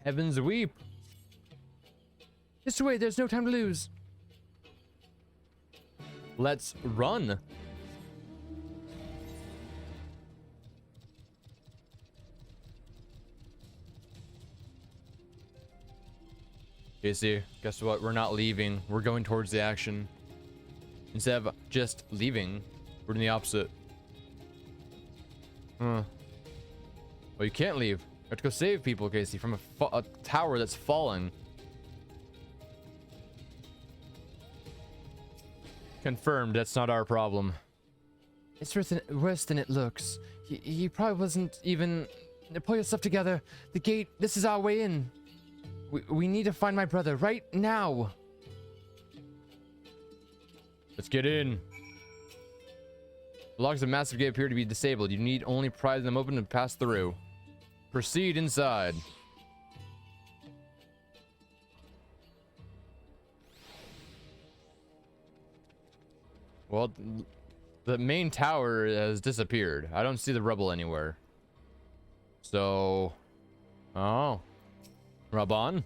Heavens weep. This way, there's no time to lose. Let's run. Casey, guess what? We're not leaving. We're going towards the action. Instead of just leaving, we're doing the opposite. Huh. Well, you can't leave. You have to go save people, Casey, from a tower that's falling. Confirmed, that's not our problem. It's worse than it looks. He probably wasn't even... Pull yourself together. The gate, this is our way in. We need to find my brother right now. Let's get in. The locks of the massive gate appear to be disabled. You need only pry them open and pass through. Proceed inside. Well, the main tower has disappeared. I don't see the rubble anywhere. So... Oh. Raban?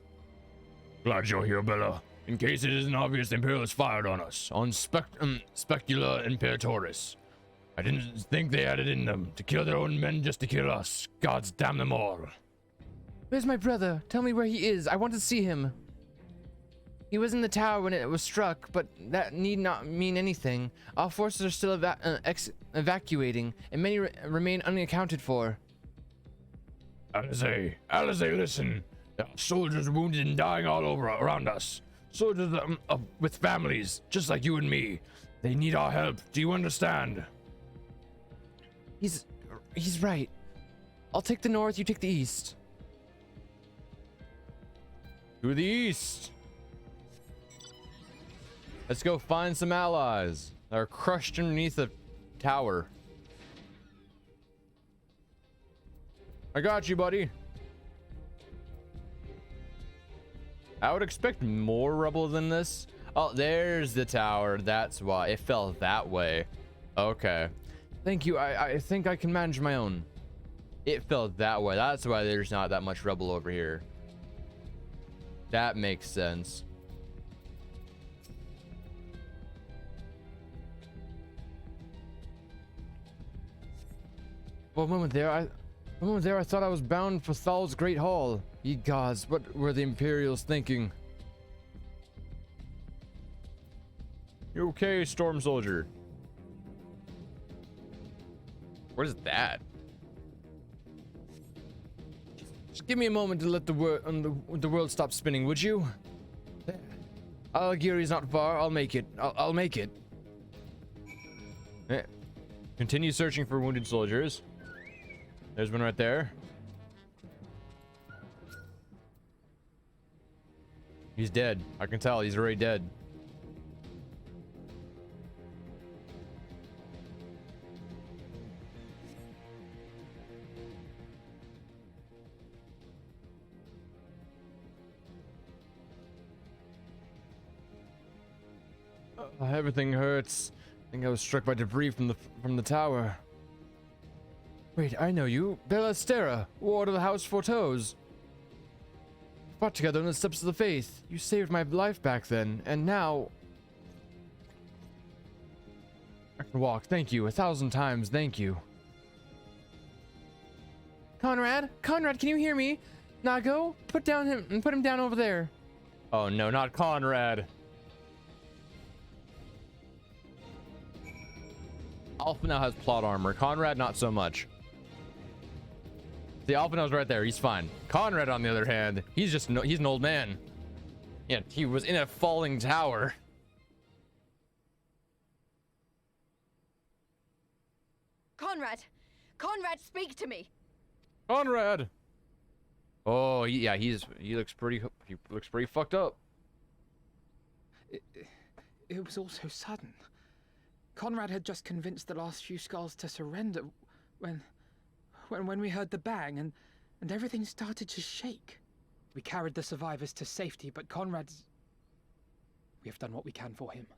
Glad you're here, Bella. In case it isn't obvious, the Imperials fired on us. On Specula Imperatoris. I didn't think they had it in them to kill their own men just to kill us. Gods damn them all. Where's my brother? Tell me where he is. I want to see him. He was in the tower when it was struck, but that need not mean anything. Our forces are still evacuating, and many remain unaccounted for. Alize, listen. There are soldiers wounded and dying all over around us. Soldiers with families, just like you and me. They need our help. Do you understand? He's right. I'll take the north, you take the east. To the east. Let's go find some allies that are crushed underneath the tower. I got you, buddy. I would expect more rubble than this. Oh, there's the tower. That's why it fell that way. Okay. Thank you. I think I can manage my own. It fell that way. That's why there's not that much rubble over here. That makes sense. For a moment there, I thought I was bound for Thal's Great Hall. Ye gods, what were the Imperials thinking? You okay, Storm Soldier? What is that? Just give me a moment to let the world stop spinning, would you? Algiri's not far. I'll make it. I'll make it. Continue searching for wounded soldiers. There's one right there. He's dead. I can tell he's already dead. Everything hurts. I think I was struck by debris from the tower. Wait, I know you. Ballestera, ward of the House Fortoes. We fought together on the steps of the faith. You saved my life back then, and now... I can walk. Thank you. 1,000 times, thank you. Conrad? Conrad, can you hear me? Nago, put him down over there. Oh no, not Conrad. Alpha now has plot armor. Conrad, not so much. The Alpha now's right there. He's fine. Conrad, on the other hand, he's an old man. Yeah, he was in a falling tower. Conrad! Conrad, speak to me! Conrad! Oh, yeah, he looks pretty fucked up. It was all so sudden. Conrad had just convinced the last few skulls to surrender when we heard the bang and everything started to shake. We carried the survivors to safety, but we have done what we can for him.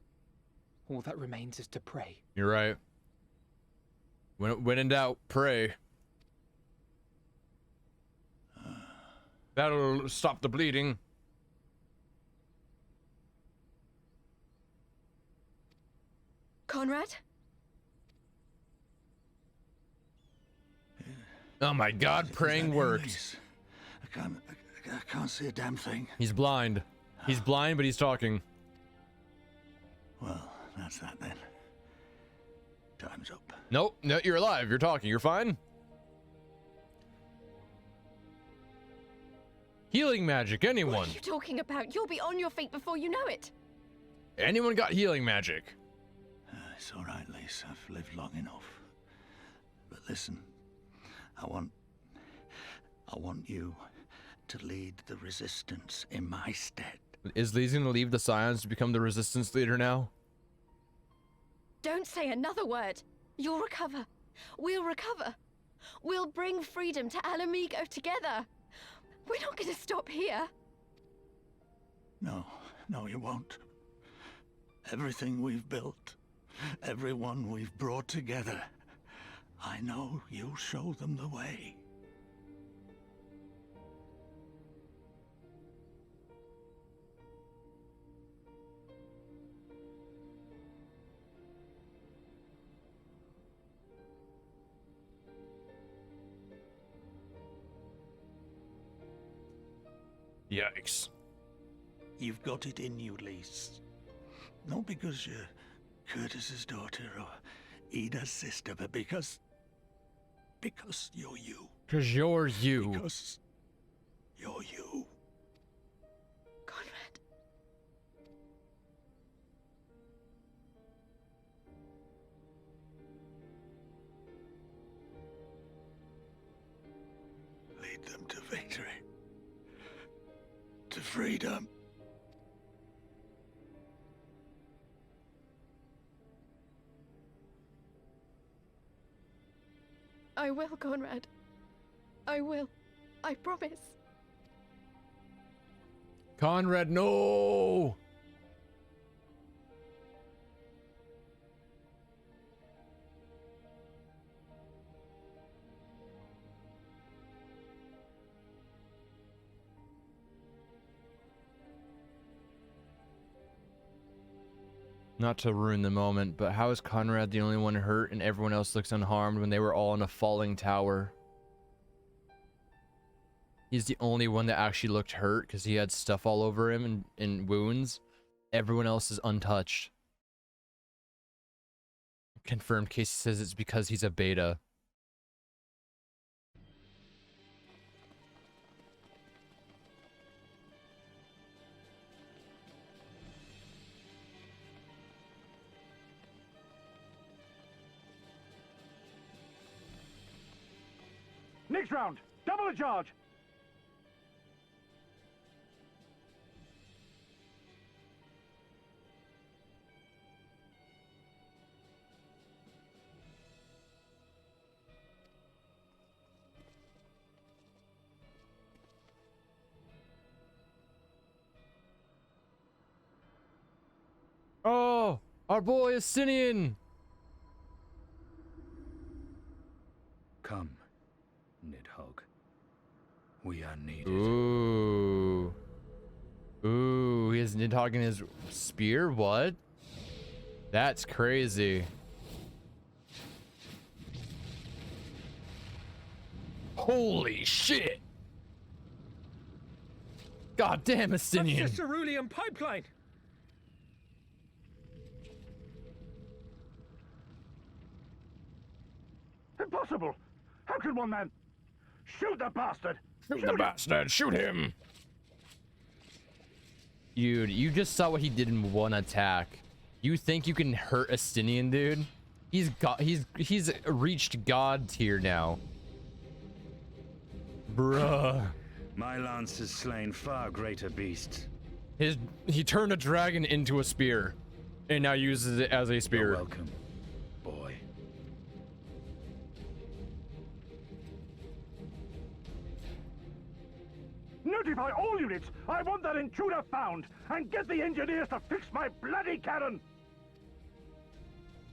All that remains is to pray. You're right. When in doubt, pray. That'll stop the bleeding. Conrad? Oh my god, praying worked. I can't see a damn thing. He's blind. He's blind, but he's talking. Well, that's that then. Time's up. Nope, no, you're alive. You're talking. You're fine. Healing magic, anyone. What are you talking about? You'll be on your feet before you know it. Anyone got healing magic? It's all right, Lise. I've lived long enough. But listen, I want you to lead the resistance in my stead. Is Lise gonna leave the Scions to become the resistance leader now? Don't say another word. You'll recover. We'll recover. We'll bring freedom to Alamigo together. We're not going to stop here. No, you won't. Everything we've built, everyone we've brought together, I know you'll show them the way. Yikes. You've got it in you, Lise. Not because you're Curtis's daughter or Ida's sister, but because you're you. Because you're you. Because you're you. Conrad. Lead them to victory. To freedom. I will, Conrad. I will. I promise. Conrad, no! Not to ruin the moment, but how is Conrad the only one hurt and everyone else looks unharmed when they were all in a falling tower? He's the only one that actually looked hurt because he had stuff all over him and wounds. Everyone else is untouched. Confirmed. Casey says it's because he's a beta. Next round, double the charge. Oh, our boy is Sinian. Come, Nidhogg. We are needed. Ooh. Ooh, he has Nidhogg in his spear? What? That's crazy. Holy shit! God damn, Estinian. That's the cerulean pipeline. Impossible! How can one man shoot the bastard? Shoot the bastard! Shoot him! Dude, you just saw what he did in one attack. You think you can hurt Estinian, dude? He's reached God tier now. Bruh. My lance has slain far greater beasts. He turned a dragon into a spear and now uses it as a You're spear. welcome, boy. Notify all units. I want that intruder found, and get the engineers to fix my bloody cannon.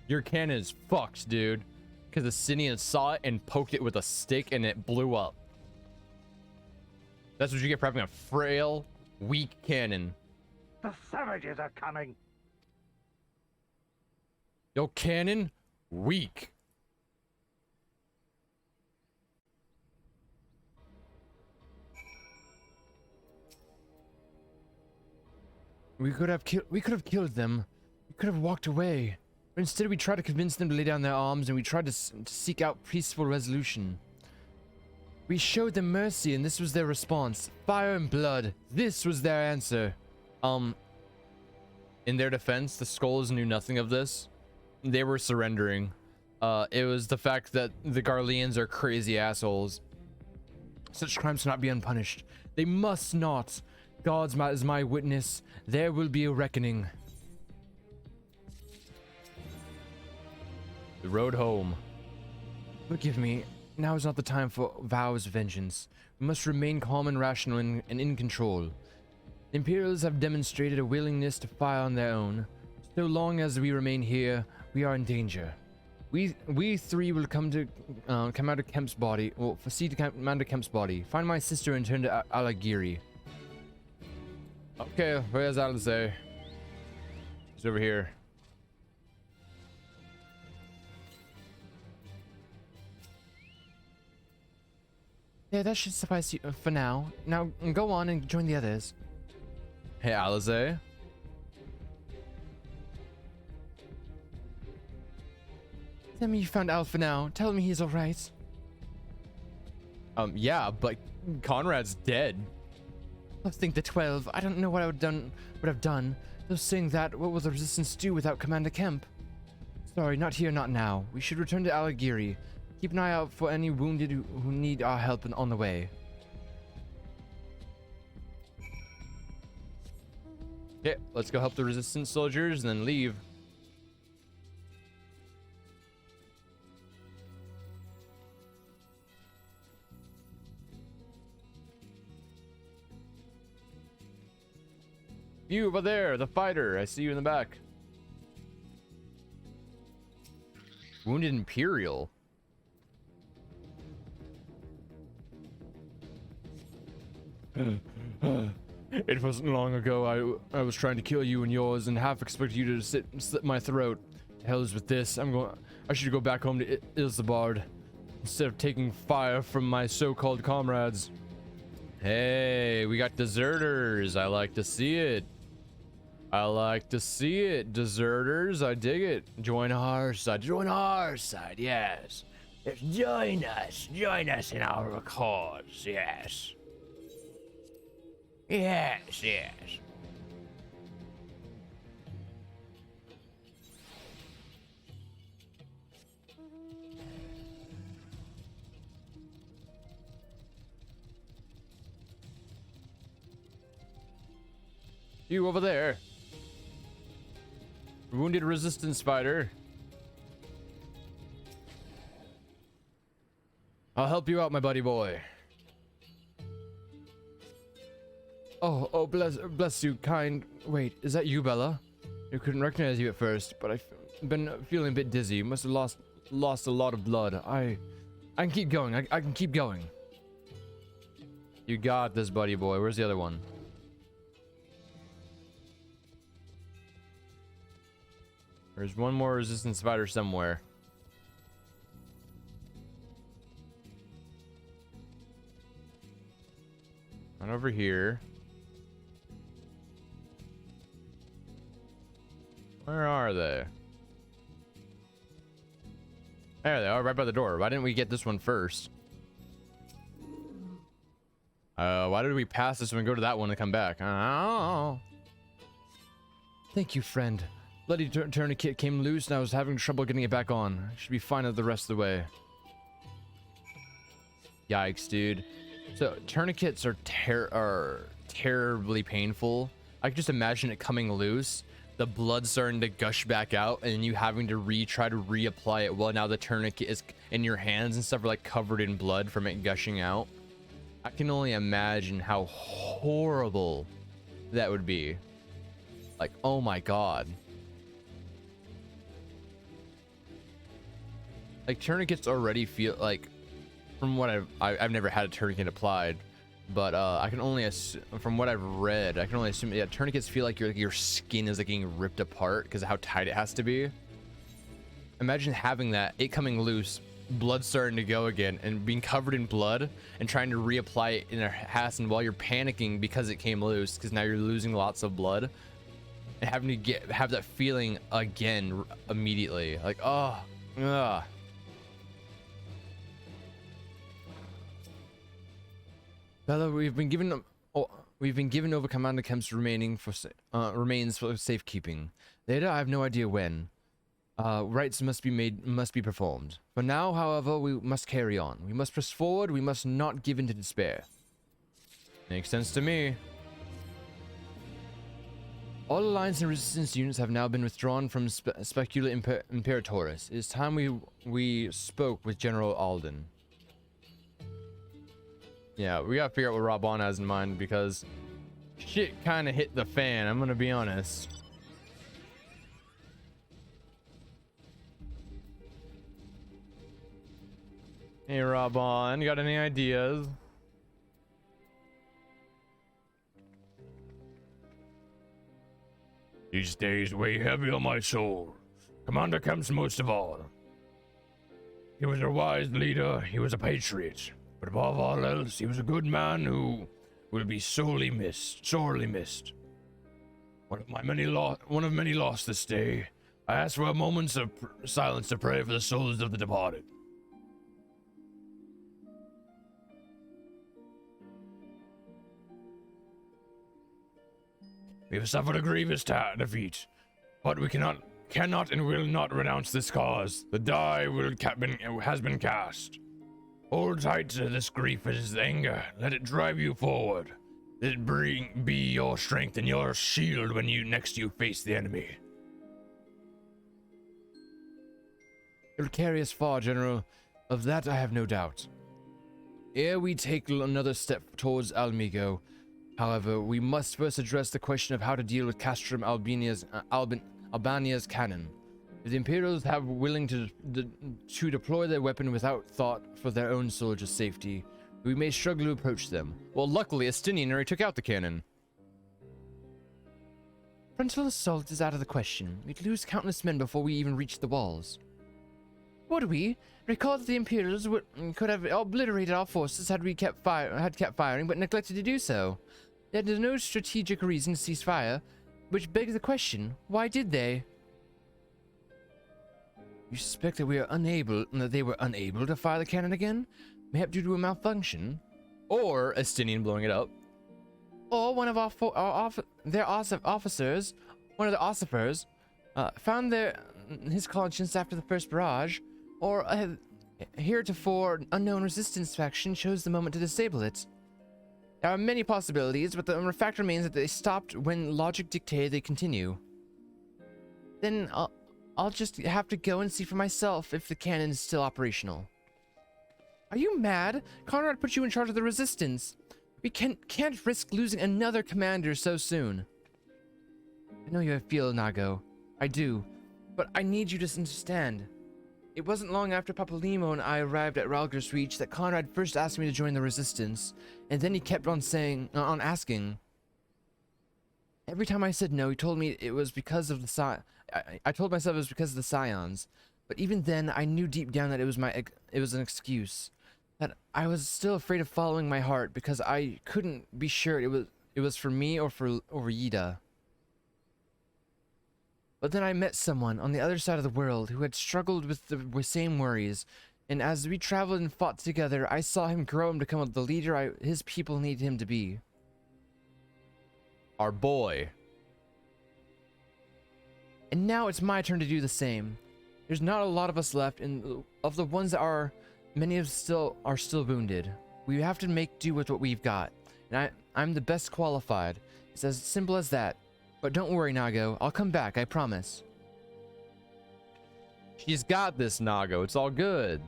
Your cannon is fucked, dude. Because the Sinian saw it and poked it with a stick and it blew up. That's what you get for having a frail, weak cannon. The savages are coming. Your cannon, weak. We could have killed them. We could have walked away. But instead we tried to convince them to lay down their arms, and we tried to seek out peaceful resolution. We showed them mercy, and this was their response. Fire and blood. This was their answer. In their defense, the Skulls knew nothing of this. They were surrendering. It was the fact that the Garleans are crazy assholes. Such crimes cannot be unpunished. They must not. God is my witness. There will be a reckoning. The road home. Forgive me. Now is not the time for vows of vengeance. We must remain calm and rational and in control. The Imperials have demonstrated a willingness to fire on their own. So long as we remain here, we are in danger. We three will come to Commander Kemp's body, or see to Commander Kemp's body. Find my sister and return to Alagiri. Okay, where's Alice? She's over here. Yeah, that should suffice you for now. Now go on and join the others. Hey, Alize. Tell me you found Alpha now. Tell me he's alright. Yeah, but Conrad's dead. Let's think the 12. I don't know what I would have done. Though saying that, what will the resistance do without Commander Kemp? Sorry, not here, not now. We should return to Alagiri. Keep an eye out for any wounded who need our help on the way. Okay, let's go help the resistance soldiers and then leave. You over there, the fighter. I see you in the back. Wounded Imperial. It wasn't long ago I was trying to kill you and yours, and half expected you to slit my throat. To hell's with this. I should go back home to Ilsabard instead of taking fire from my so-called comrades. Hey, we got deserters. I like to see it. I like to see it, deserters. I dig it. Join our side. Join our side. Yes. Yes. Join us. Join us in our cause. Yes. Yes. Yes. You over there. Wounded resistance fighter. I'll help you out, my buddy boy. Oh, bless you, kind. Wait, is that you, Bella? I couldn't recognize you at first, but I've been feeling a bit dizzy. You must have lost a lot of blood. I can keep going. I can keep going. You got this, buddy boy. Where's the other one? There's one more resistance fighter somewhere. One over here. Where are they? There they are, right by the door. Why didn't we get this one first? Why did we pass this one and go to that one and come back? Oh. Thank you, friend. Bloody tourniquet came loose and I was having trouble getting it back on. I should be fine the rest of the way. Yikes, dude. So tourniquets are terribly painful. I can just imagine it coming loose, the blood starting to gush back out, and you having to try to reapply it. Well, now the tourniquet is in your hands and stuff are like covered in blood from it gushing out. I can only imagine how horrible that would be. Like, oh my god. Like, tourniquets already feel like, from what I've never had a tourniquet applied, but I can only from what I've read, I can only assume, yeah, tourniquets feel like your skin is like getting ripped apart because of how tight it has to be. Imagine having that, it coming loose, blood starting to go again, and being covered in blood and trying to reapply it in a Hassan while you're panicking because it came loose, because now you're losing lots of blood, and having to have that feeling again immediately, like, oh, ugh. Bella, we've been given over Commander Kemp's remains for safekeeping. Later, I have no idea when. Rites must be performed. For now, however, we must carry on. We must press forward. We must not give in to despair. Makes sense to me. All Alliance and Resistance units have now been withdrawn from Specula Imperatoris. It is time we spoke with General Alden. Yeah, we gotta figure out what Raban has in mind, because shit kind of hit the fan, I'm gonna be honest. Hey Raban, you got any ideas? These days weigh heavy on my soul. Commander Kemp's most of all. He was a wise leader, he was a patriot. But above all else, he was a good man who will be sorely missed. One of many lost this day. I ask for a moment of silence to pray for the souls of the departed. We have suffered a grievous defeat, but we cannot and will not renounce this cause. The die has been cast. Hold tight to this grief and this anger. Let it drive you forward. Let it be your strength and your shield when you face the enemy. It'll carry us far, General. Of that I have no doubt. Ere we take another step towards Almigo, however, we must first address the question of how to deal with Castrum Albania's cannon. If the Imperials have willing to deploy their weapon without thought for their own soldiers' safety, we may struggle to approach them. Well, luckily, Estinian already took out the cannon. Frontal assault is out of the question. We'd lose countless men before we even reach the walls. Would we? Recall that the Imperials could have obliterated our forces had kept firing, but neglected to do so. They had no strategic reason to cease fire, which begs the question, why did they? You suspect that they were unable to fire the cannon again? Mayhap due to a malfunction? Or Estinian blowing it up? Or one of their officers, one of the ossifers, found his conscience after the first barrage, or a heretofore unknown resistance faction chose the moment to disable it. There are many possibilities, but the fact remains that they stopped when logic dictated they continue. Then I'll just have to go and see for myself if the cannon is still operational. Are you mad? Conrad put you in charge of the resistance. We can't risk losing another commander so soon. I know you feel, Nago. I do. But I need you to understand. It wasn't long after Papalimo and I arrived at Ralger's Reach that Conrad first asked me to join the resistance, and then he kept on asking. Every time I said no, he told me it was because of the I told myself it was because of the Scions, but even then, I knew deep down that it was an excuse. That I was still afraid of following my heart because I couldn't be sure it was for me or for Yida. But then I met someone on the other side of the world who had struggled with the same worries, and as we traveled and fought together, I saw him grow and become the leader his people needed him to be. Our boy. And now it's my turn to do the same. There's not a lot of us left, and of the ones that are, many are still wounded. We have to make do with what we've got, and I'm the best qualified. It's as simple as that. But don't worry, Nago. I'll come back, I promise. She's got this, Nago. It's all good.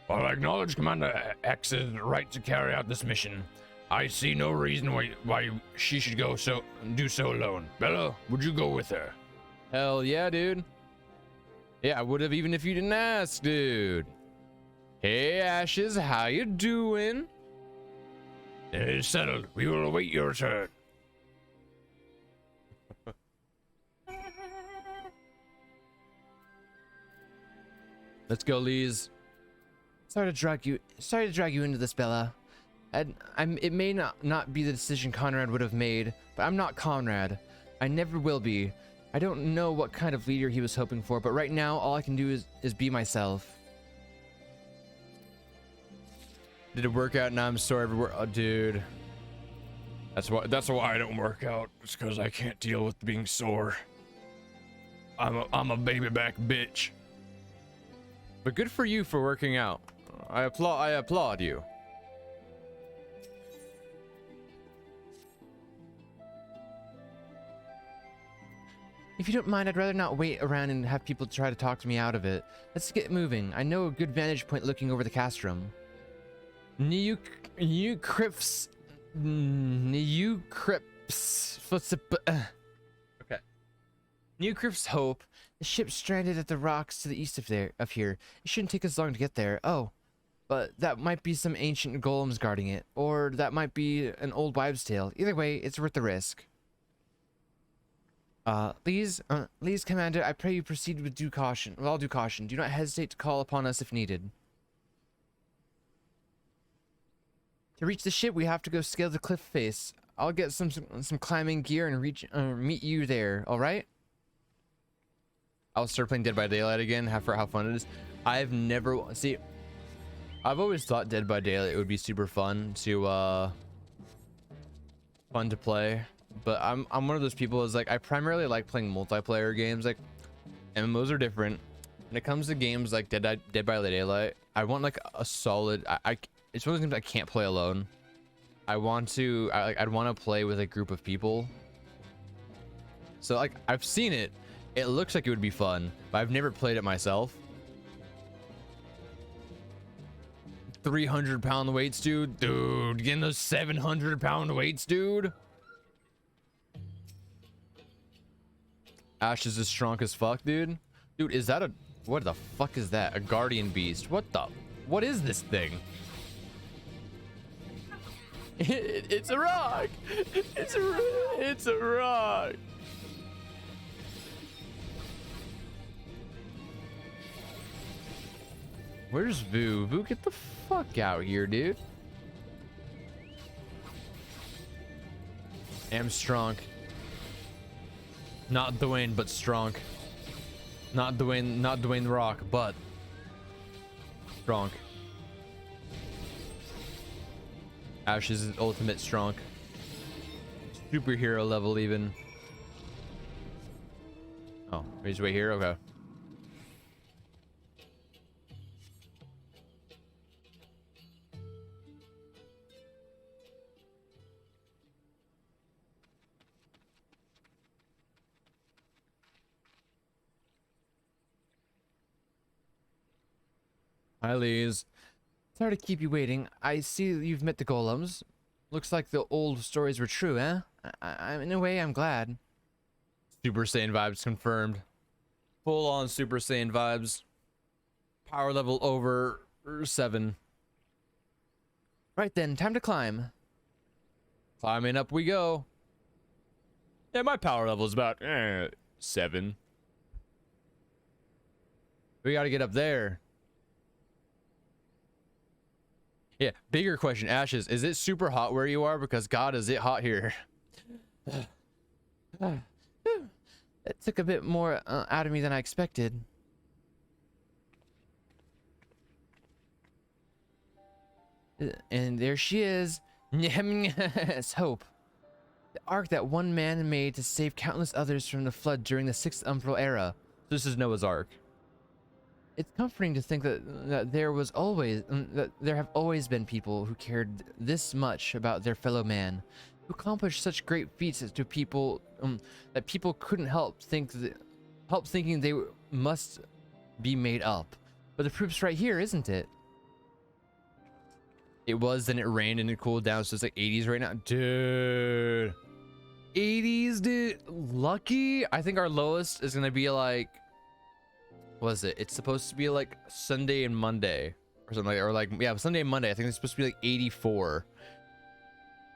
While I acknowledge Commander X's right to carry out this mission, I see no reason why she should do so alone. Bella, would you go with her? Hell yeah, dude. Yeah, I would have even if you didn't ask, dude. Hey, Ashes, how you doing? It is settled. We will await your turn. Let's go, Lees. Sorry to drag you into this, Bella. It may not be the decision Conrad would have made, but I'm not Conrad. I never will be. I don't know what kind of leader he was hoping for, but right now all I can do is be myself. Did it work out? Now I'm sore everywhere. Oh, dude. That's why I don't work out. It's because I can't deal with being sore. I'm a baby back bitch. But good for you for working out. I applaud you. If you don't mind, I'd rather not wait around and have people try to talk to me out of it. Let's get moving. I know a good vantage point looking over the castrum. New Crypts. Okay. New Crypts Hope. The ship stranded at the rocks to the east of here. It shouldn't take us long to get there. Oh, but that might be some ancient golems guarding it, or that might be an old wives' tale. Either way, it's worth the risk. Lees, Commander, I pray you proceed with due caution. With all due caution. Do not hesitate to call upon us if needed. To reach the ship, we have to go scale the cliff face. I'll get some climbing gear and meet you there. All right? I'll start playing Dead by Daylight again. For how fun it is. I've always thought Dead by Daylight would be super fun to play. But I'm one of those people is like I primarily like playing multiplayer games. Like MMOs are different. When it comes to games like Dead by Daylight, I want like a solid. It's one of those games I can't play alone. I'd want to play with a group of people. So like I've seen it. It looks like it would be fun, but I've never played it myself. 300-pound weights, dude. Dude, getting those 700-pound weights, dude. Ashes is strong as fuck, dude. Dude, is that what the fuck is that? A guardian beast? What is this thing? It's a rock. It's a rock. Where's Vu? Vu, get the fuck out here, dude. Am strong. Not Dwayne, but strong. Not Dwayne the Rock, but strong. Ashes is ultimate strong. Superhero level even. Oh, he's way here? Okay. Hi, Lees. Sorry to keep you waiting. I see you've met the golems. Looks like the old stories were true, eh? In a way, I'm glad. Super Saiyan vibes confirmed. Full on Super Saiyan vibes. Power level over 7. Right then, time to climb. Climbing up we go. Yeah, my power level is about 7. We gotta get up there. Yeah, bigger question, Ashes. Is it super hot where you are? Because God, is it hot here? It took a bit more out of me than I expected. And there she is. It's Hope. The ark that one man made to save countless others from the flood during the 6th Umbral Era. This is Noah's Ark. It's comforting to think that there have always been people who cared this much about their fellow man, who accomplished such great feats to people that people couldn't help thinking they must be made up. But the proof's right here, isn't it? It was, then it rained and it cooled down, so it's like 80s right now, dude. 80s, dude. Lucky. I think our lowest is gonna be like was it? It's supposed to be like Sunday and Monday or something like, or like, yeah, Sunday and Monday. I think it's supposed to be like 84.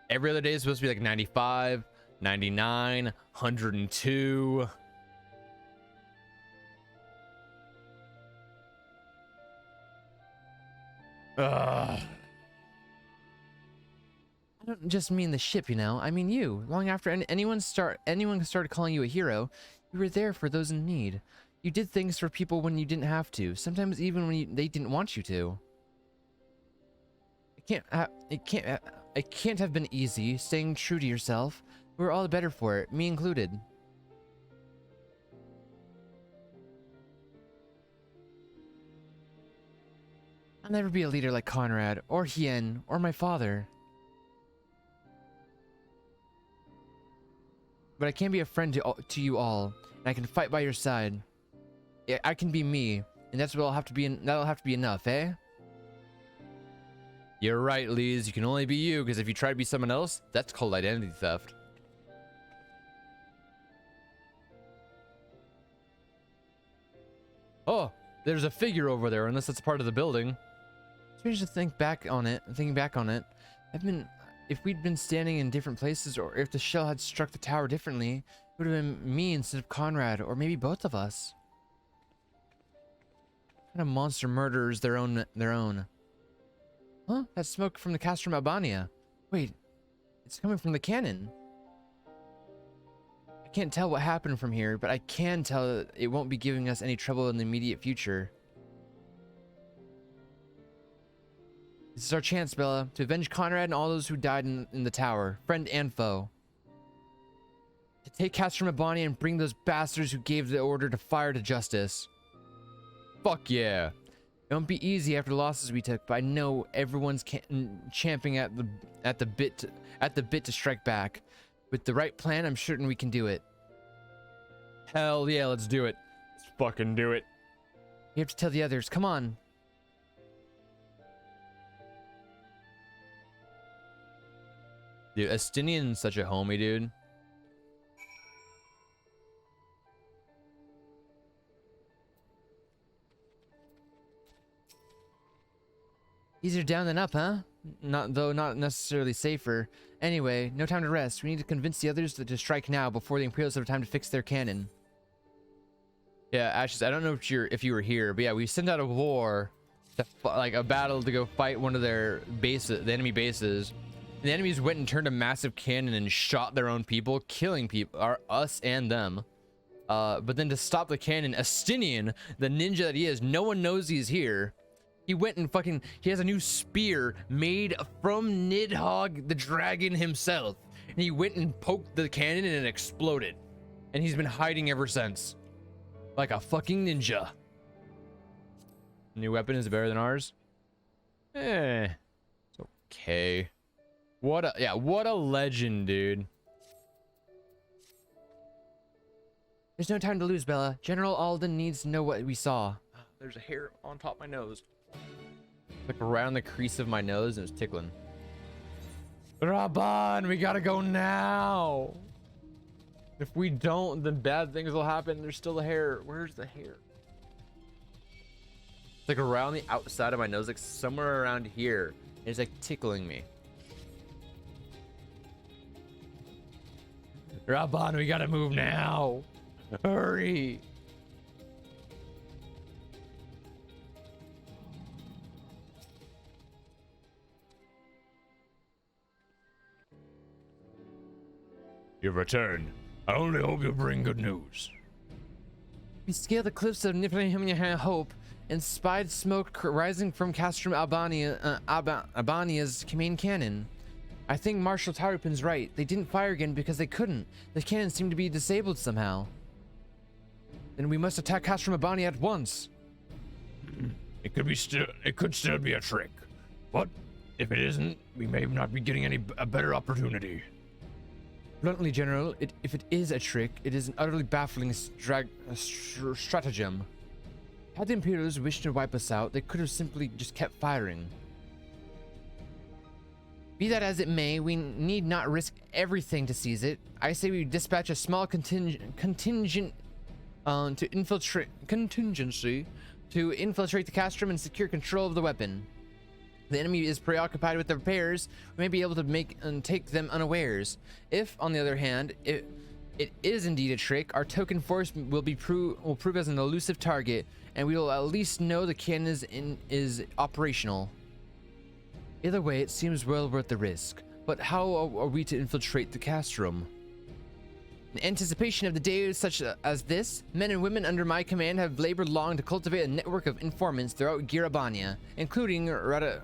Every other day is supposed to be like 95, 99, 102. Ugh. I don't just mean the ship, you know. I mean you. Long after anyone started calling you a hero, you were there for those in need. You did things for people when you didn't have to. Sometimes even when they didn't want you to. It can't have been easy staying true to yourself. We're all the better for it, me included. I'll never be a leader like Conrad, or Hien, or my father. But I can be a friend to you all, and I can fight by your side. Yeah, I can be me, and that's what I'll have to be. That'll have to be enough, eh? You're right, Lise. You can only be you, because if you try to be someone else, that's called identity theft. Oh, there's a figure over there, unless that's part of the building. Strange to think back on it. Thinking back on it, if we'd been standing in different places, or if the shell had struck the tower differently, it would have been me instead of Conrad, or maybe both of us. What kind of monster murders their own? Huh? That smoke from the Castrum Albania. Wait, it's coming from the cannon. I can't tell what happened from here, but I can tell that it won't be giving us any trouble in the immediate future. This is our chance, Bella, to avenge Conrad and all those who died in the tower, friend and foe. To take Castrum Albania and bring those bastards who gave the order to fire to justice. Fuck yeah. It won't be easy after the losses we took, but I know everyone's champing at the bit to strike back. With the right plan, I'm certain we can do it. Hell yeah, let's do it. Let's fucking do it. We have to tell the others. Come on. Dude, Estinian's such a homie, dude. Easier down than up, huh? Not necessarily safer. Anyway, no time to rest. We need to convince the others to strike now before the Imperials have time to fix their cannon. Yeah, Ashes, I don't know if you were here, but yeah, we sent out a war, like a battle to go fight one of their bases, the enemy bases. And the enemies went and turned a massive cannon and shot their own people, killing people, us and them. But then to stop the cannon, Estinian, the ninja that he is, no one knows he's here. He went and he has a new spear made from Nidhogg the dragon himself. And he went and poked the cannon and it exploded. And he's been hiding ever since. Like a fucking ninja. New weapon is better than ours? It's okay. What a legend, dude. There's no time to lose, Bella. General Alden needs to know what we saw. There's a hair on top of my nose. Like around the crease of my nose, and it was tickling. Raban, we gotta go now. If we don't, then bad things will happen. There's still a hair. Where's the hair? It's like around the outside of my nose, like somewhere around here. It's like tickling me. Raban, we gotta move now. Hurry. You've returned. I only hope you bring good news. We scaled the cliffs of Niflheim Hope and spied smoke rising from Castrum Albania's main cannon. I think Marshal Tarupin's right. They didn't fire again because they couldn't. The cannon seemed to be disabled somehow. Then we must attack Castrum Albania at once. It could still be a trick. But if it isn't, we may not be getting a better opportunity. Bluntly, General, if it is a trick, it is an utterly baffling stratagem. Had the Imperials wished to wipe us out, they could have simply just kept firing. Be that as it may, we need not risk everything to seize it. I say we dispatch a small contingent to infiltrate the castrum and secure control of the weapon. The enemy is preoccupied with the repairs. We may be able to make and take them unawares. If, on the other hand, it is indeed a trick, our token force will prove as an elusive target, and we will at least know the cannon is operational. Either way, it seems well worth the risk. But how are we to infiltrate the castrum? In anticipation of the day such as this, men and women under my command have labored long to cultivate a network of informants throughout Girabania, including Radiata.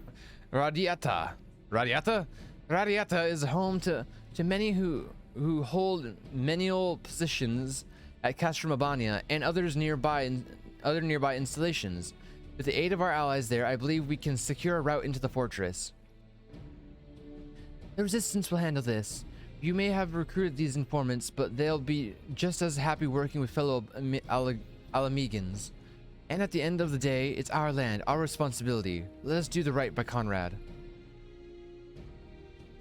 Radiata is home to many who hold menial positions at Castrum Abania and other nearby installations. With the aid of our allies there, I believe we can secure a route into the fortress. The resistance will handle this. You may have recruited these informants, but they'll be just as happy working with fellow Alamegans. And at the end of the day, it's our land, our responsibility. Let us do the right by Conrad.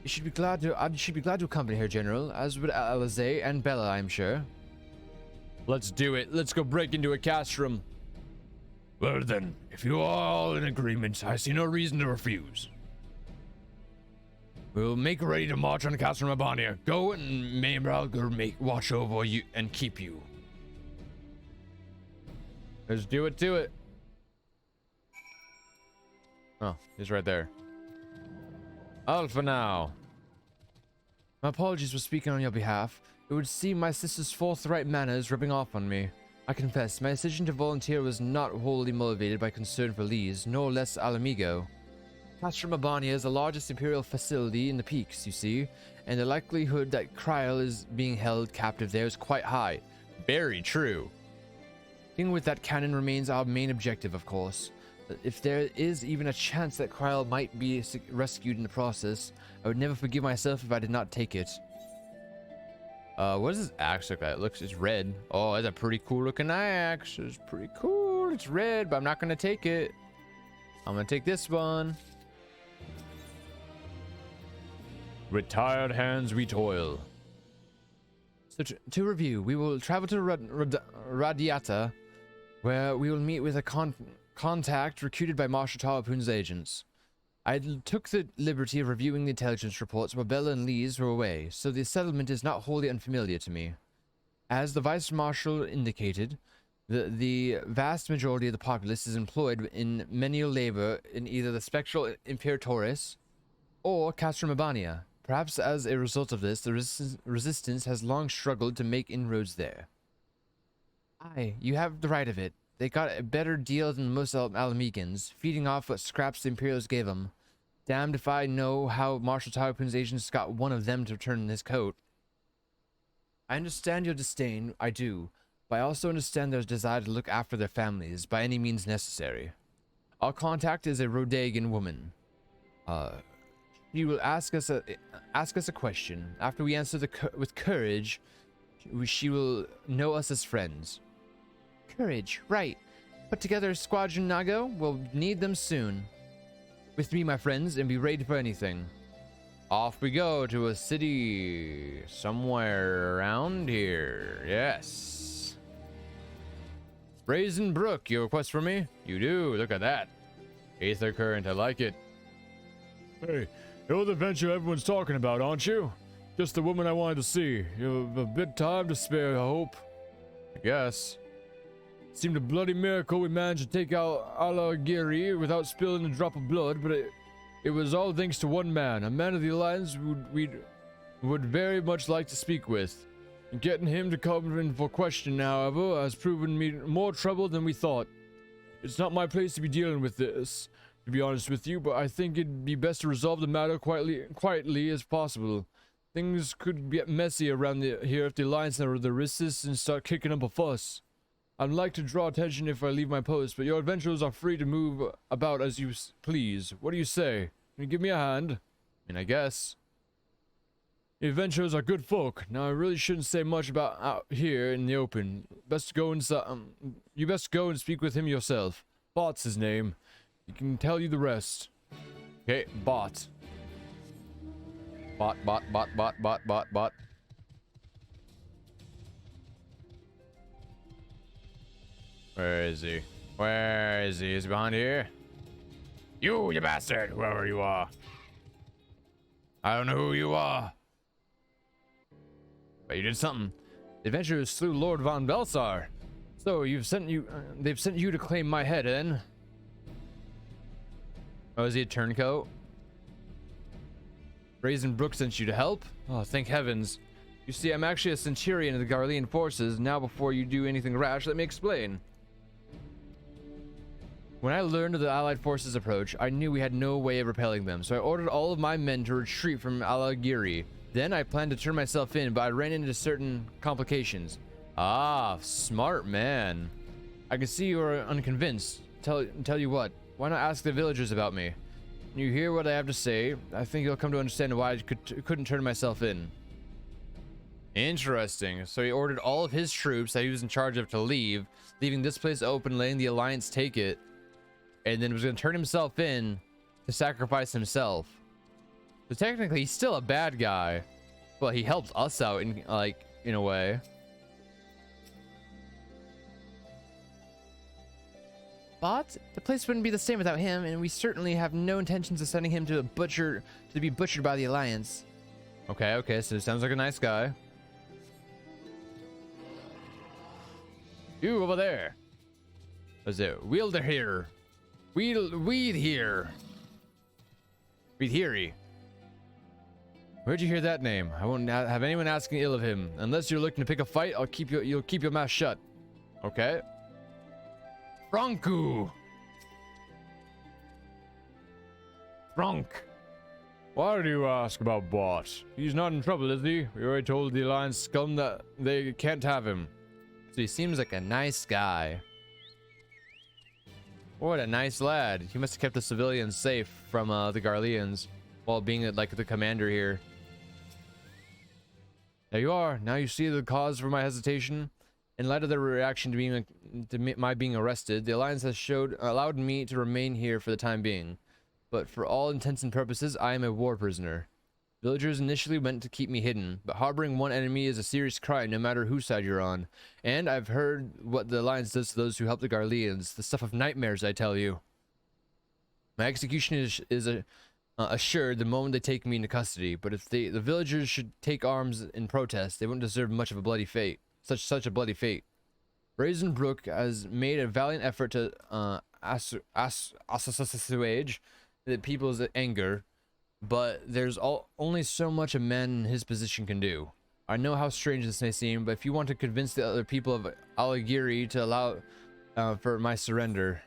I should be glad to accompany her, General, as would Alize and Bella, I'm sure. Let's do it. Let's go break into a castrum. Well then, if you are all in agreement, I see no reason to refuse. We'll make ready to march on Castrum Abania. Go and Maymralgur watch over you and keep you. Let's do it. Oh, he's right there. Alpha now. My apologies for speaking on your behalf. It would seem my sister's forthright manner is rubbing off on me. I confess, my decision to volunteer was not wholly motivated by concern for Lise, nor less Alamigo. Castrum Abania is the largest Imperial facility in the peaks, you see, and the likelihood that Kryl is being held captive there is quite high. Very true. Dealing with that cannon remains our main objective, of course. But if there is even a chance that Kryl might be rescued in the process, I would never forgive myself if I did not take it. What does this axe look like? It's red. Oh, that's a pretty cool looking axe. It's pretty cool. It's red, but I'm not gonna take it. I'm gonna take this one. With tired hands we toil. So to review, we will travel to Radiata, where we will meet with a contact recruited by Marshal Tarlepoon's agents. I took the liberty of reviewing the intelligence reports while Bella and Lise were away, so the settlement is not wholly unfamiliar to me. As the Vice Marshal indicated, the vast majority of the populace is employed in menial labor in either the Spectral Imperatoris or Castrum Abania. Perhaps as a result of this, the resistance has long struggled to make inroads there. Aye, you have the right of it. They got a better deal than most Alamegans, feeding off what scraps the Imperials gave them. Damned if I know how Marshal Tarlepoon's agents got one of them to turn in his coat. I understand your disdain, I do, but I also understand their desire to look after their families by any means necessary. Our contact is a Rodagan woman. She will ask us a question. After we answer with courage, she will know us as friends. Courage, right. Put together a squadron, Nago. We'll need them soon. With me, my friends, and be ready for anything. Off we go to a city somewhere around here. Yes. Brazen Brook, you request for me? You do. Look at that. Aether Current, I like it. Hey, you're the adventure everyone's talking about, aren't you? Just the woman I wanted to see. You have a bit time to spare, I hope. I guess. Seemed a bloody miracle we managed to take out Alagiri without spilling a drop of blood, but it was all thanks to one man, a man of the Alliance we would very much like to speak with. And getting him to come in for question, however, has proven me more trouble than we thought. It's not my place to be dealing with this, to be honest with you, but I think it'd be best to resolve the matter quietly as possible. Things could get messy around here if the Alliance or the Resistance start kicking up a fuss. I'd like to draw attention if I leave my post, but your adventurers are free to move about as you please. What do you say? Can you give me a hand? I mean, I guess. The adventurers are good folk. Now, I really shouldn't say much about out here in the open. Best go inside. You best go and speak with him yourself. Bot's his name. He can tell you the rest. Okay, Bot. Bot. Where is he? Where is he? Is he behind here? You bastard, whoever you are. I don't know who you are. But you did something. The adventurers slew Lord von Belsar. So they've sent you to claim my head, then? Oh, is he a turncoat? Brazenbrook sent you to help? Oh, thank heavens. You see, I'm actually a centurion of the Garlean forces. Now, before you do anything rash, let me explain. When I learned of the Allied forces' approach, I knew we had no way of repelling them, so I ordered all of my men to retreat from Alagiri. Then I planned to turn myself in, but I ran into certain complications. Ah, smart man. I can see you are unconvinced. Tell you what, why not ask the villagers about me? When you hear what I have to say, I think you'll come to understand why I couldn't turn myself in. Interesting. So he ordered all of his troops that he was in charge of to leave, leaving this place open, letting the Alliance take it, and then was going to turn himself in to sacrifice himself. So technically, he's still a bad guy, but he helped us out in a way. But the place wouldn't be the same without him, and we certainly have no intentions of sending him to be butchered by the Alliance. Okay, so it sounds like a nice guy. You over there. What's it? Wielder here. Weed here. Weed here. Where'd you hear that name? I won't have anyone asking ill of him. Unless you're looking to pick a fight, you'll keep your mouth shut. Okay. Franku. Frank. Why do you ask about Bot? He's not in trouble, is he? We already told the Alliance scum that they can't have him. So he seems like a nice guy. What a nice lad. He must have kept the civilians safe from the Garleans while being like the commander here. There you are. Now you see the cause for my hesitation. In light of their reaction to my being arrested, the Alliance has allowed me to remain here for the time being. But for all intents and purposes, I am a war prisoner. Villagers initially meant to keep me hidden, but harboring one enemy is a serious crime no matter whose side you're on. And I've heard what the Alliance does to those who help the Garleans. The stuff of nightmares, I tell you. My execution is assured the moment they take me into custody, but if the villagers should take arms in protest, they won't deserve much of a bloody fate. Such a bloody fate. Brazenbrook has made a valiant effort to assuage the people's anger, but there's only so much a man in his position can do. I know how strange this may seem, but if you want to convince the other people of Alagiri to allow for my surrender,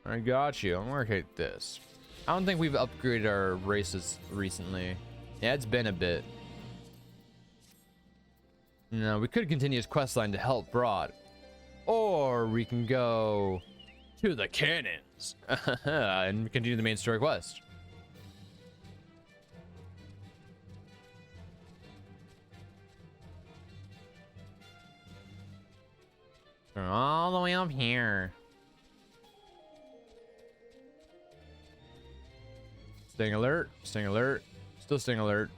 I got you. I'm gonna hate this. I don't think we've upgraded our races recently. Yeah, it's been a bit. No, we could continue his questline to help Broad, or we can go to the cannons and continue the main story quest. We're all the way up here. Staying alert, staying alert, still staying alert.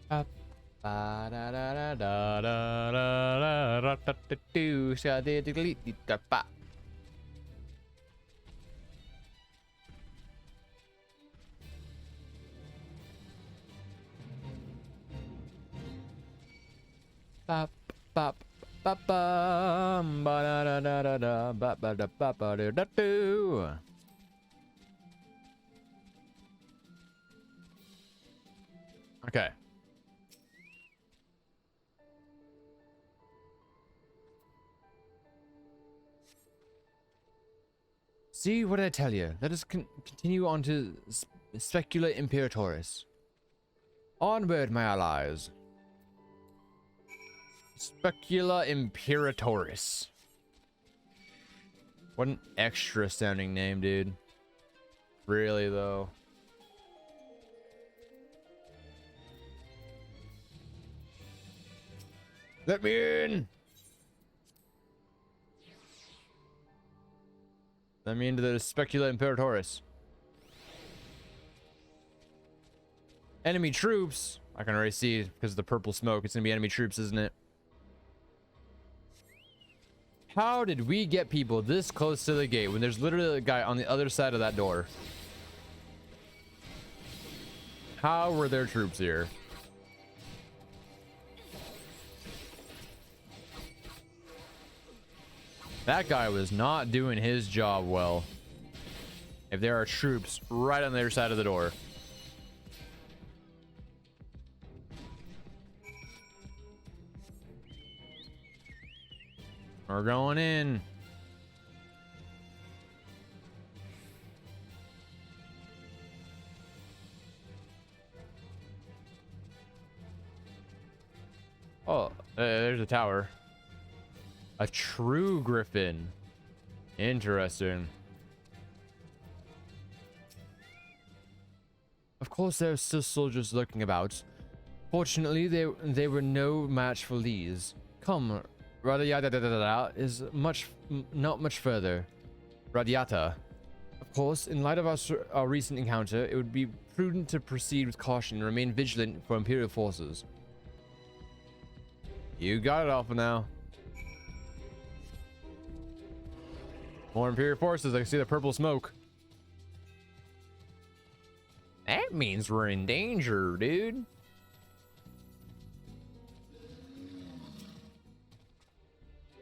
Up. Ba da da da da da da da da da do sha de de da ba. Bop bop bop bum ba da da da da da ba ba da ba ba da da do. Okay. See, what did I tell you? Let us continue on to Specula Imperatoris. Onward, my allies. Specula Imperatoris. What an extra sounding name, dude. Really, though. Let me in! Send me into the Specula Imperatoris. Enemy troops. I can already see because of the purple smoke. It's gonna be enemy troops, isn't it? How did we get people this close to the gate when there's literally a guy on the other side of that door? How were there troops here? That guy was not doing his job well. If there are troops right on the other side of the door. We're going in. Oh, there's a tower. A true griffin. Interesting. Of course, there are still soldiers lurking about. Fortunately, they were no match for these. Come, Radiata is not much further. Radiata. Of course, in light of our recent encounter, it would be prudent to proceed with caution and remain vigilant for Imperial forces. You got it, Alpha now. More Imperial forces. I can see the purple smoke. That means we're in danger, dude.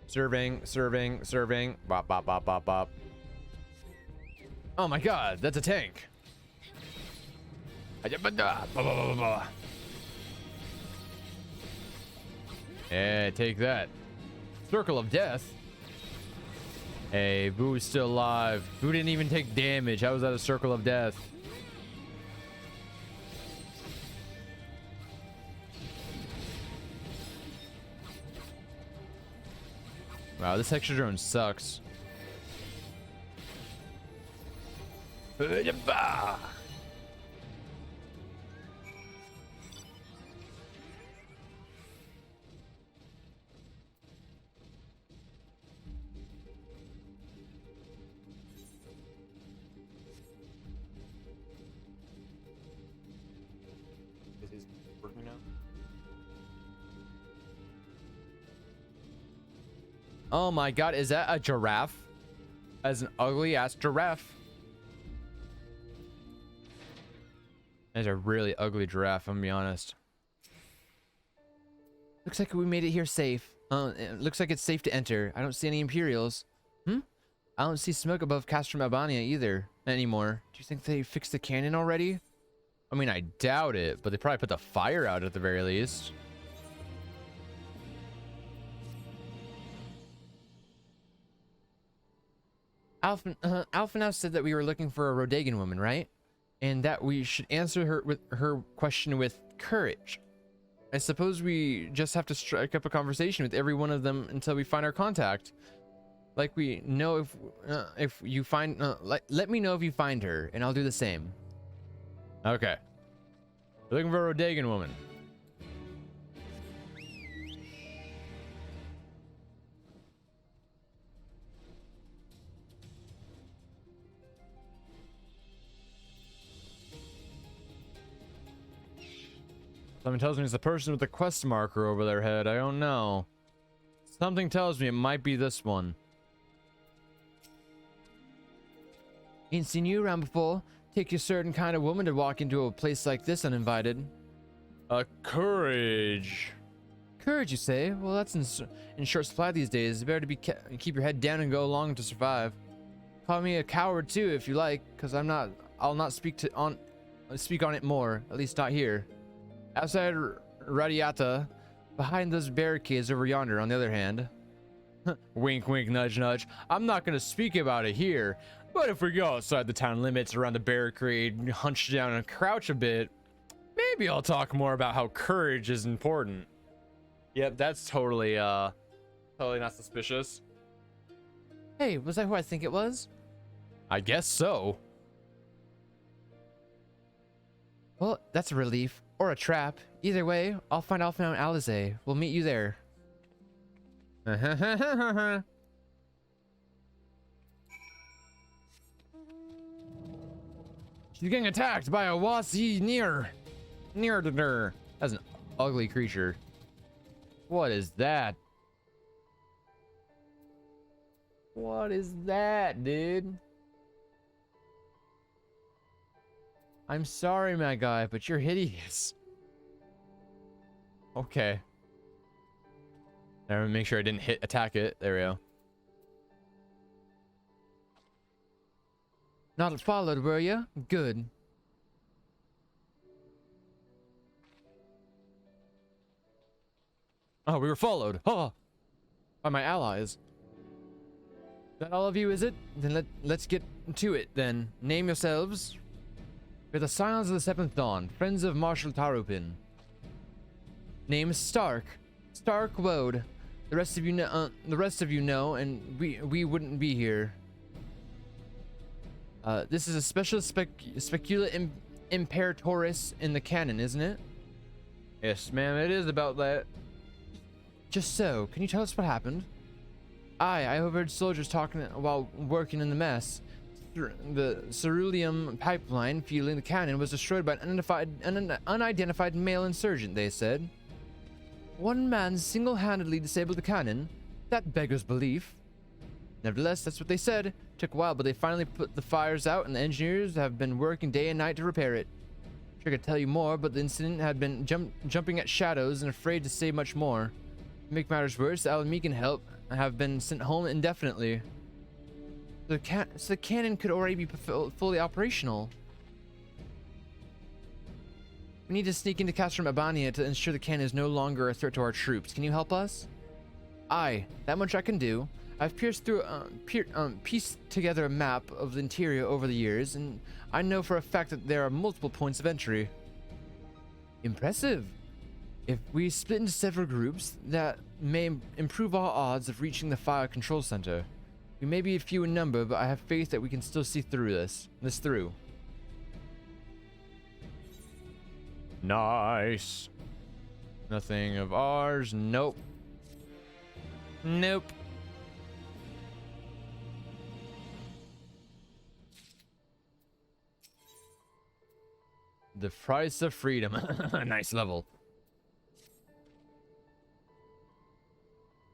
Serving. Bop, bop, bop, bop, bop. Oh my god, that's a tank. Yeah, take that. Circle of Death. Hey, Boo's still alive. Boo didn't even take damage. How was that a Circle of Death? Wow, this extra drone sucks. Oh my god, is that a giraffe? As an ugly ass giraffe. That's a really ugly giraffe, I'm gonna be honest. Looks like we made it here safe. It looks like it's safe to enter. I don't see any Imperials. I don't see smoke above Castrum Albania either anymore. Do you think they fixed the cannon already? I mean, I doubt it, but they probably put the fire out at the very least. Alpha now said that we were looking for a Rodagan woman, right? And that we should answer her question with courage. I suppose we just have to strike up a conversation with every one of them until we find our contact. Like we know if you find, let me know if you find her, and I'll do the same. Okay. We're looking for a Rodagan woman. Something tells me it's the person with the quest marker over their head. I don't know. Something tells me it might be this one. Ain't seen you around before. Take a certain kind of woman to walk into a place like this uninvited. Courage. Courage, you say? Well, that's in short supply these days. It's better to keep your head down and go along to survive. Call me a coward too, if you like, because I'll not speak on it more. At least not here. Outside Radiata, behind those barricades over yonder, on the other hand. Wink, wink, nudge, nudge. I'm not going to speak about it here, but if we go outside the town limits around the barricade, hunch down and crouch a bit, maybe I'll talk more about how courage is important. Yep, that's totally not suspicious. Hey, was that who I think it was? I guess so. Well, that's a relief. Or a trap. Either way, I'll find Alpha and Alizé. We'll meet you there. She's getting attacked by a wasi near to her. That's an ugly creature. What is that? What is that, dude? I'm sorry, my guy, but you're hideous. Okay. Now make sure I didn't attack it. There we go. Not followed, were you? Good. Oh, we were followed. Oh, by my allies. That all of you, is it? Then let's get to it, then. Name yourselves. We're the Scions of the Seventh Dawn, friends of Marshal Tarupin. Name is Stark. Stark Woad. The rest of you know, and we wouldn't be here. This is a special specula imperatoris in the canon, isn't it? Yes, ma'am, it is about that. Just so, can you tell us what happened? I overheard soldiers talking while working in the mess. The ceruleum pipeline fueling the cannon was destroyed by an unidentified male insurgent, they said. One man single-handedly disabled the cannon? That beggars belief. Nevertheless, that's what they said. Took a while, but they finally put the fires out, and the engineers have been working day and night to repair it. Sure could tell you more, but the incident had been jumping at shadows and afraid to say much more. To make matters worse, the Alamican help have been sent home indefinitely. So the cannon could already be fully operational. We need to sneak into Castrum Albania to ensure the cannon is no longer a threat to our troops. Can you help us? Aye, that much I can do. I've pieced together a map of the interior over the years, and I know for a fact that there are multiple points of entry. Impressive. If we split into several groups, that may improve our odds of reaching the fire control center. We may be few in number, but I have faith that we can still see through this through. Nice. Nothing of ours. Nope. Nope. The price of freedom. Nice level.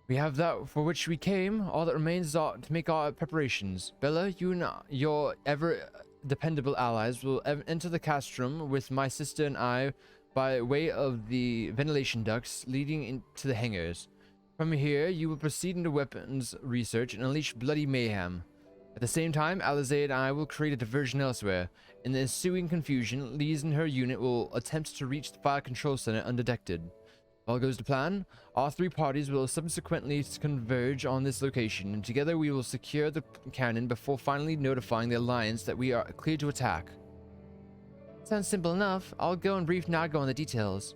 We have that for which we came. All that remains is to make our preparations. Bella, you and your ever dependable allies will enter the castrum with my sister and I by way of the ventilation ducts leading into the hangars. From here, you will proceed into weapons research and unleash bloody mayhem. At the same time, Alizé and I will create a diversion elsewhere. In the ensuing confusion, Lise and her unit will attempt to reach the fire control center undetected. If all goes to plan, all three parties will subsequently converge on this location, and together we will secure the cannon before finally notifying the Alliance that we are clear to attack. Sounds simple enough. I'll go and brief Nago on the details.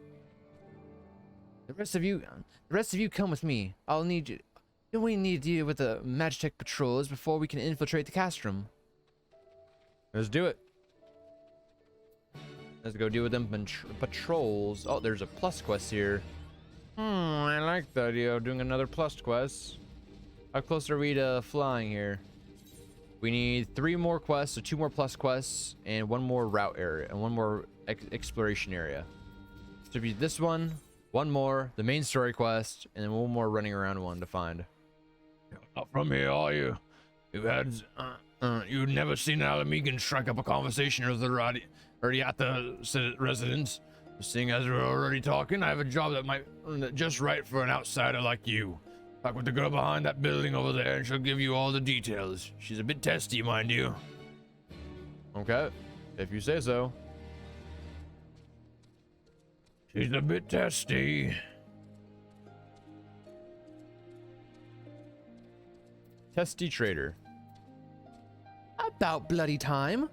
The rest of you come with me. We need to deal with the Magitech patrols before we can infiltrate the castrum. Let's do it. Let's go deal with them patrols. Oh, there's a plus quest here. I like the idea of doing another plus quest. How close are we to flying here? We need 3 more quests, so 2 more plus quests, and 1 more route area, and 1 more exploration area. So be this one more, the main story quest, and then 1 more running around one to find. Not from here, are you? You've never seen an Alamigan strike up a conversation with the Radiata residents. Seeing as we're already talking, I have a job that might just right for an outsider like you. Talk with the girl behind that building over there, and she'll give you all the details. She's a bit testy, mind you. Okay, if you say so. She's a bit testy. Testy trader. About bloody time.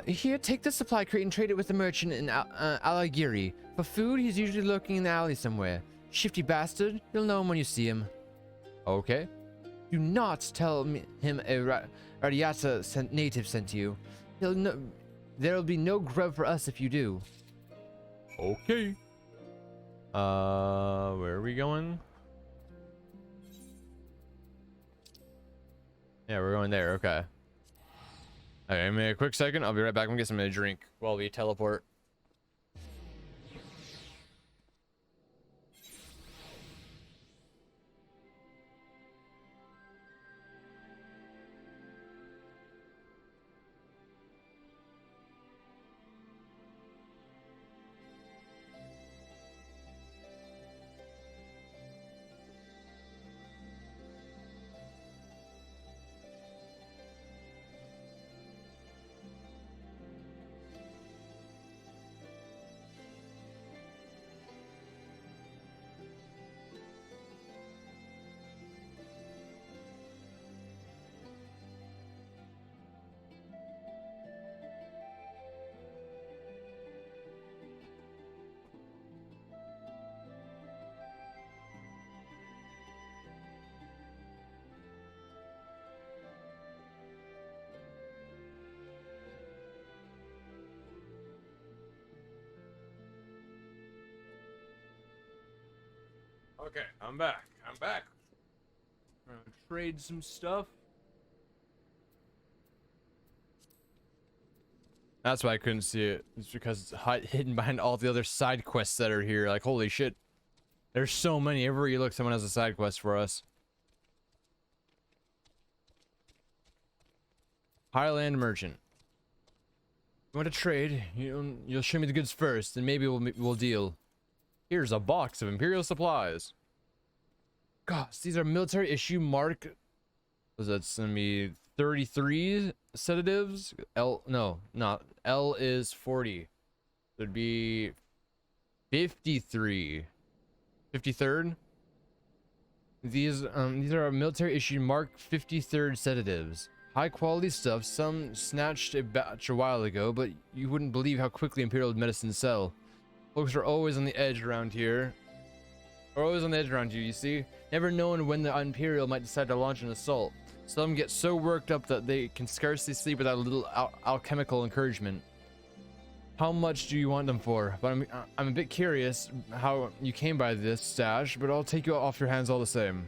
Here, take the supply crate and trade it with the merchant in Alagiri. For food, he's usually lurking in the alley somewhere. Shifty bastard. You'll know him when you see him. Okay. Do not tell him a Radiata native sent you. There'll be no grub for us if you do. Okay. Where are we going? Yeah, we're going there. Okay. Okay, give me a quick second. I'll be right back. I'm gonna get some drink while we teleport. Okay, I'm back. I'm back. I'm gonna trade some stuff. That's why I couldn't see it. It's because it's hidden behind all the other side quests that are here. Like, holy shit. There's so many. Everywhere you look, someone has a side quest for us. Highland Merchant. You want to trade? You'll show me the goods first, and maybe we'll deal. Here's a box of Imperial supplies. Gosh, these are military issue Mark. Was that gonna be 33 sedatives? No, not L is 40. It'd be 53. 53rd. These are military issue Mark 53rd sedatives. High quality stuff. Some snatched a batch a while ago, but you wouldn't believe how quickly Imperial medicines sell. Folks are always on the edge around here. Are always on the edge around you see? Never knowing when the Imperial might decide to launch an assault. Some get so worked up that they can scarcely sleep without a little alchemical encouragement. How much do you want them for? But I'm a bit curious how you came by this stash, but I'll take you off your hands all the same.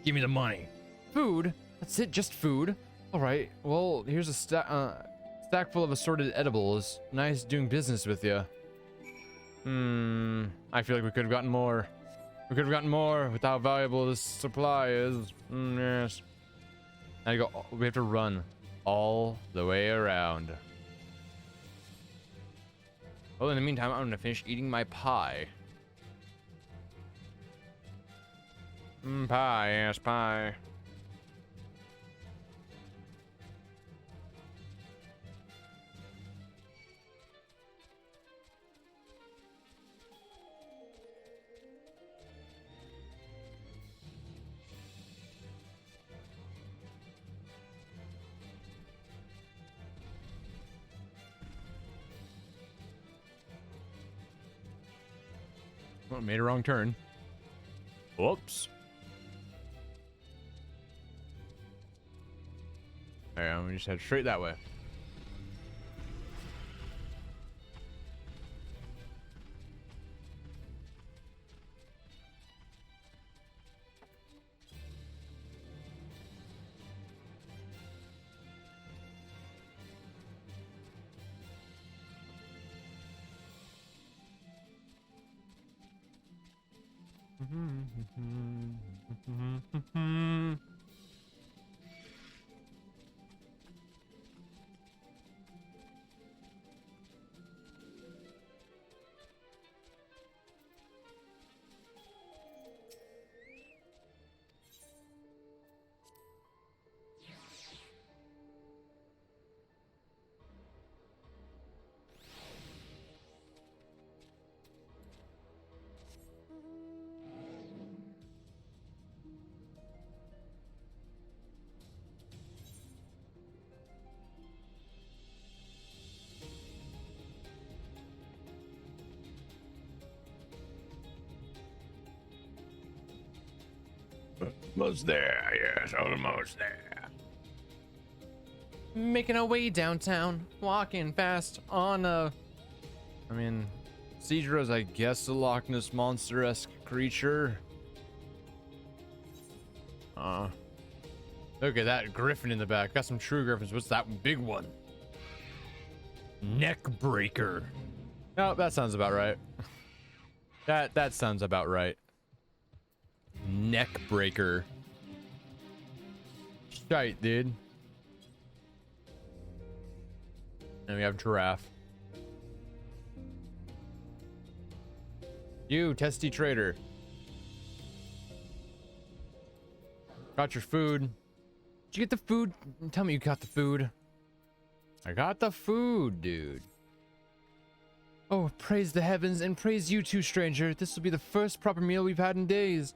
Give me the money. Food? That's it, just food? Alright, well, here's a stack full of assorted edibles. Nice doing business with you. I feel like we could have gotten more. We could have gotten more with how valuable this supply is. Yes. Now you go. We have to run all the way around. Well, in the meantime, I'm gonna finish eating my pie. Pie, yes, pie. Oh, made a wrong turn. Whoops. Alright, I'm gonna just head straight that way. Almost there, yes, almost there. Making our way downtown, walking fast on a... I mean, Seedra's, I guess, a Loch Ness Monster-esque creature. Look at that griffin in the back. Got some true griffins. What's that big one? Neck breaker. No, that sounds about right. That sounds about right. Neck breaker. Shite, dude. And we have giraffe. You, testy trader. Got your food. Did you get the food? Tell me you got the food. I got the food, dude. Oh, praise the heavens and praise you too, stranger. This will be the first proper meal we've had in days.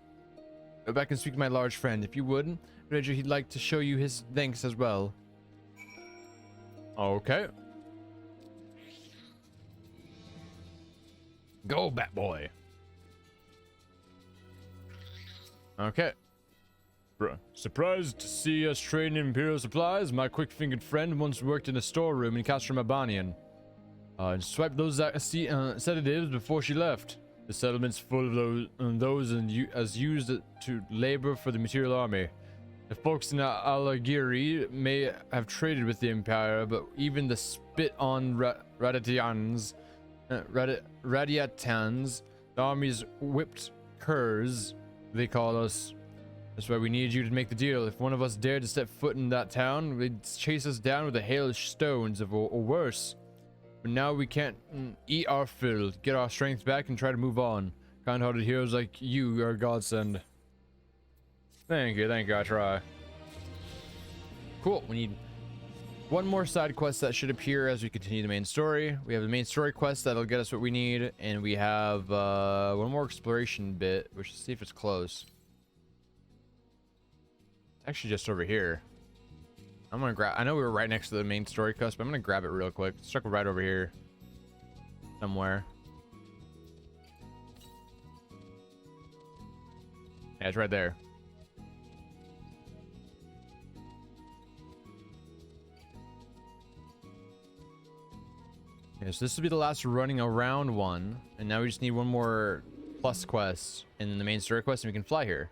Go back and speak to my large friend. If you would, Ranger, he'd like to show you his thanks as well. Okay. Go, Bat Boy. Okay. Bruh. Surprised to see us trading Imperial supplies? My quick-fingered friend once worked in a storeroom in Castromabanian. And swiped those sedatives before she left. The settlement's full of those as used to labor for the Material Army. The folks in Alagiri may have traded with the Empire, but even the spit-on Radiatans, the army's whipped curs, they call us. That's why we need you to make the deal. If one of us dared to step foot in that town, they'd chase us down with a hail of stones or worse. But now we can't eat our fill, get our strength back, and try to move on. Kind-hearted heroes like you are a godsend. Thank you, I try. Cool, we need one more side quest that should appear as we continue the main story. We have the main story quest that'll get us what we need, and we have one more exploration bit, which let's see if it's close. It's actually just over here. I'm gonna grab, I know we were right next to the main story quest, but I'm gonna grab it real quick. It's stuck right over here somewhere. Yeah, it's right there. Okay, so this will be the last running around one, and now we just need one more plus quest and then the main story quest, and we can fly here.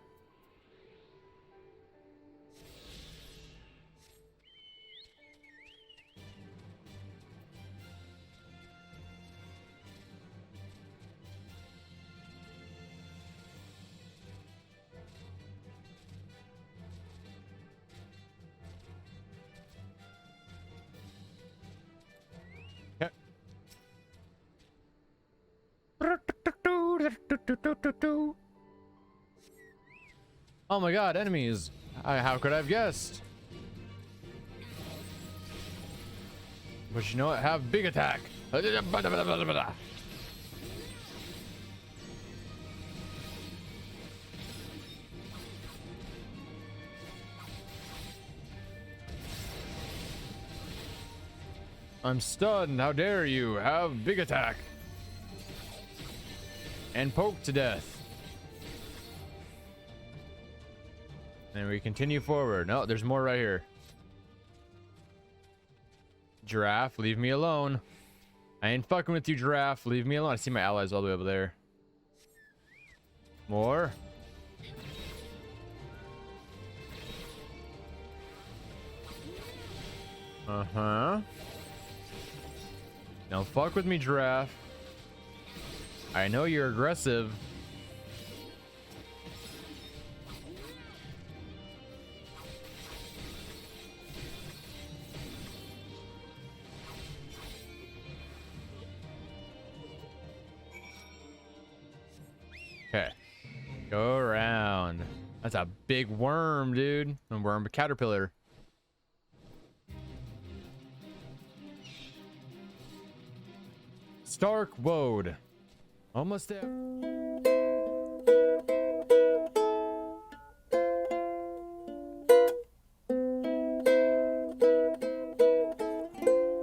Oh my god, enemies! How could I have guessed? But you know what? Have big attack! I'm stunned. How dare you? Have big attack! And poke to death. And we continue forward. No, there's more right here. Giraffe, leave me alone. I ain't fucking with you, giraffe. Leave me alone. I see my allies all the way over there. More. Uh-huh. Don't fuck with me, giraffe. I know you're aggressive. Okay. Go around. That's a big worm, dude. A worm, a caterpillar. Stark Woad. Almost there.